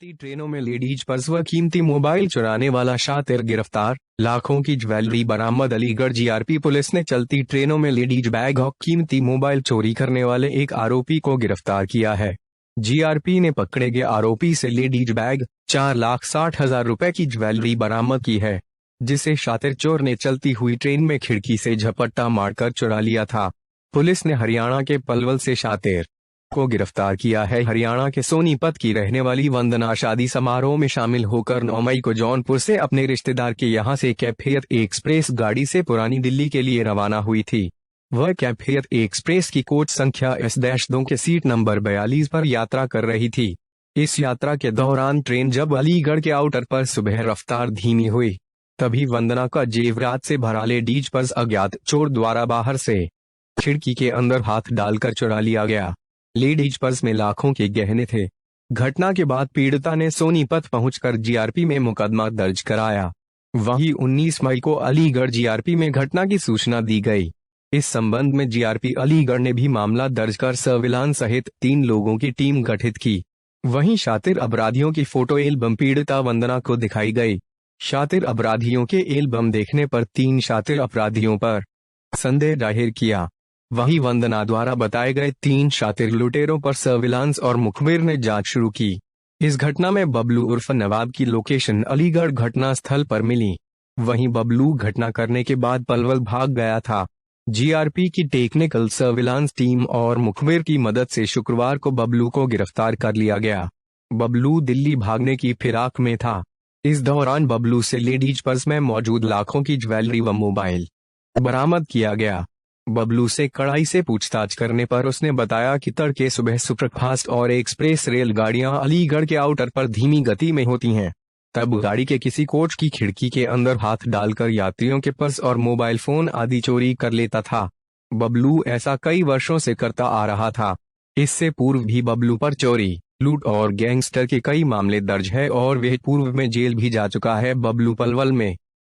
चलती ट्रेनों में लेडीज पर्स व कीमती मोबाइल चुराने वाला शातिर गिरफ्तार। लाखों की ज्वेलरी बरामद। अलीगढ़ जीआरपी पुलिस ने चलती ट्रेनों में लेडीज बैग और कीमती मोबाइल चोरी करने वाले एक आरोपी को गिरफ्तार किया है। जीआरपी ने पकड़े गए आरोपी से लेडीज बैग, 4,60,000 रुपए की ज्वेलरी बरामद की है, जिसे शातिर चोर ने चलती हुई ट्रेन में खिड़की से झपट्टा मारकर चुरा लिया था। पुलिस ने हरियाणा के पलवल से शातिर को गिरफ्तार किया है। हरियाणा के सोनीपत की रहने वाली वंदना शादी समारोह में शामिल होकर 9 मई को जौनपुर से अपने रिश्तेदार के यहां से कैफियत एक्सप्रेस गाड़ी से पुरानी दिल्ली के लिए रवाना हुई थी। वह कैफियत एक्सप्रेस की कोच संख्या S-2 के सीट नंबर 42 पर यात्रा कर रही थी। इस यात्रा के दौरान ट्रेन जब अलीगढ़ के आउटर पर सुबह रफ्तार धीमी हुई, तभी वंदना का जेवरात से भरा लेडीज पर्स अज्ञात चोर द्वारा बाहर से खिड़की के अंदर हाथ डालकर चुरा लिया गया। लेडीज पर्स में लाखों के गहने थे। घटना के बाद पीड़िता ने सोनीपत पहुंचकर जीआरपी में मुकदमा दर्ज कराया। वहीं 19 मई को अलीगढ़ जीआरपी में घटना की सूचना दी गई। इस संबंध में जीआरपी अलीगढ़ ने भी मामला दर्ज कर सर्विलांस सहित 3 लोगों की टीम गठित की। वहीं शातिर अपराधियों की फोटो एल्बम पीड़िता वंदना को दिखाई गई। शातिर अपराधियों के एल्बम देखने पर 3 शातिर अपराधियों पर संदेह जाहिर किया। वहीं वंदना द्वारा बताए गए 3 शातिर लुटेरों पर सर्विलांस और मुखबिर ने जांच शुरू की। इस घटना में बबलू उर्फ नवाब की लोकेशन अलीगढ़ घटना स्थल पर मिली। वहीं बबलू घटना करने के बाद पलवल भाग गया था। जीआरपी की टेक्निकल सर्विलांस टीम और मुखबिर की मदद से शुक्रवार को बबलू को गिरफ्तार कर लिया गया। बबलू दिल्ली भागने की फिराक में था। इस दौरान बबलू से लेडीज पर्स में मौजूद लाखों की ज्वेलरी व मोबाइल बरामद किया गया। बबलू से कड़ाई से पूछताछ करने पर उसने बताया कि तड़के सुबह सुपरफास्ट और एक्सप्रेस रेलगाड़ियां अलीगढ़ के आउटर पर धीमी गति में होती हैं। तब गाड़ी के किसी कोच की खिड़की के अंदर हाथ डालकर यात्रियों के पर्स और मोबाइल फोन आदि चोरी कर लेता था। बबलू ऐसा कई वर्षों से करता आ रहा था। इससे पूर्व भी बबलू पर चोरी, लूट और गैंगस्टर के कई मामले दर्ज है और वह पूर्व में जेल भी जा चुका है। बबलू पलवल में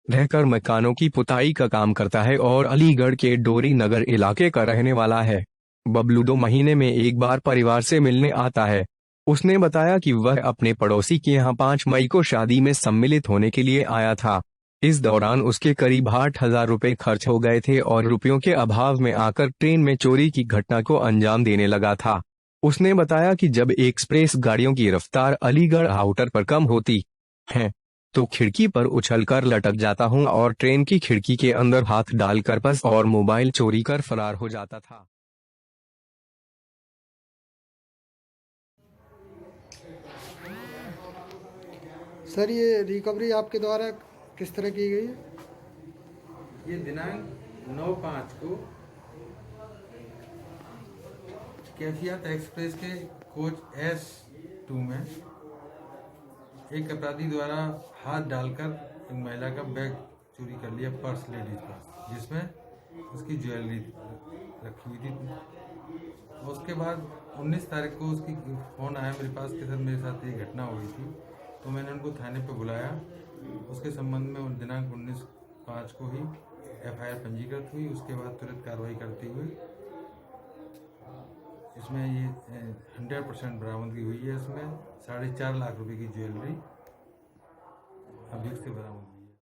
रहकर मकानों की पुताई का काम करता है और अलीगढ़ के डोरी नगर इलाके का रहने वाला है। बबलू 2 महीने में एक बार परिवार से मिलने आता है। उसने बताया कि वह अपने पड़ोसी के यहाँ 5 मई को शादी में सम्मिलित होने के लिए आया था। इस दौरान उसके करीब 8,000 रुपए खर्च हो गए थे और रुपयों के अभाव में आकर ट्रेन में चोरी की घटना को अंजाम देने लगा था। उसने बताया कि जब एक्सप्रेस गाड़ियों की रफ्तार अलीगढ़ आउटर पर कम होती है तो खिड़की पर उछलकर लटक जाता हूं और ट्रेन की खिड़की के अंदर हाथ डालकर पर्स और मोबाइल चोरी कर फरार हो जाता था। सर, ये रिकवरी आपके द्वारा किस तरह की गई है? ये दिनांक 9/5 को कैफियत एक्सप्रेस के कोच S-2 में एक अपराधी द्वारा हाथ डालकर एक महिला का बैग चोरी कर लिया, पर्स, लेडीज पर्स, जिसमें उसकी ज्वेलरी रखी हुई थी। और उसके बाद 19 तारीख को उसकी फ़ोन आया मेरे पास कि सर मेरे साथ ये घटना हुई थी, तो मैंने उनको थाने पर बुलाया। उसके संबंध में दिनांक 19/5 को ही FIR पंजीकृत हुई। उसके बाद तुरंत कार्रवाई करते हुए इसमें ये 100% बरामदगी हुई है। इसमें 4.5 लाख रुपए की ज्वेलरी अभियुक्त से बरामद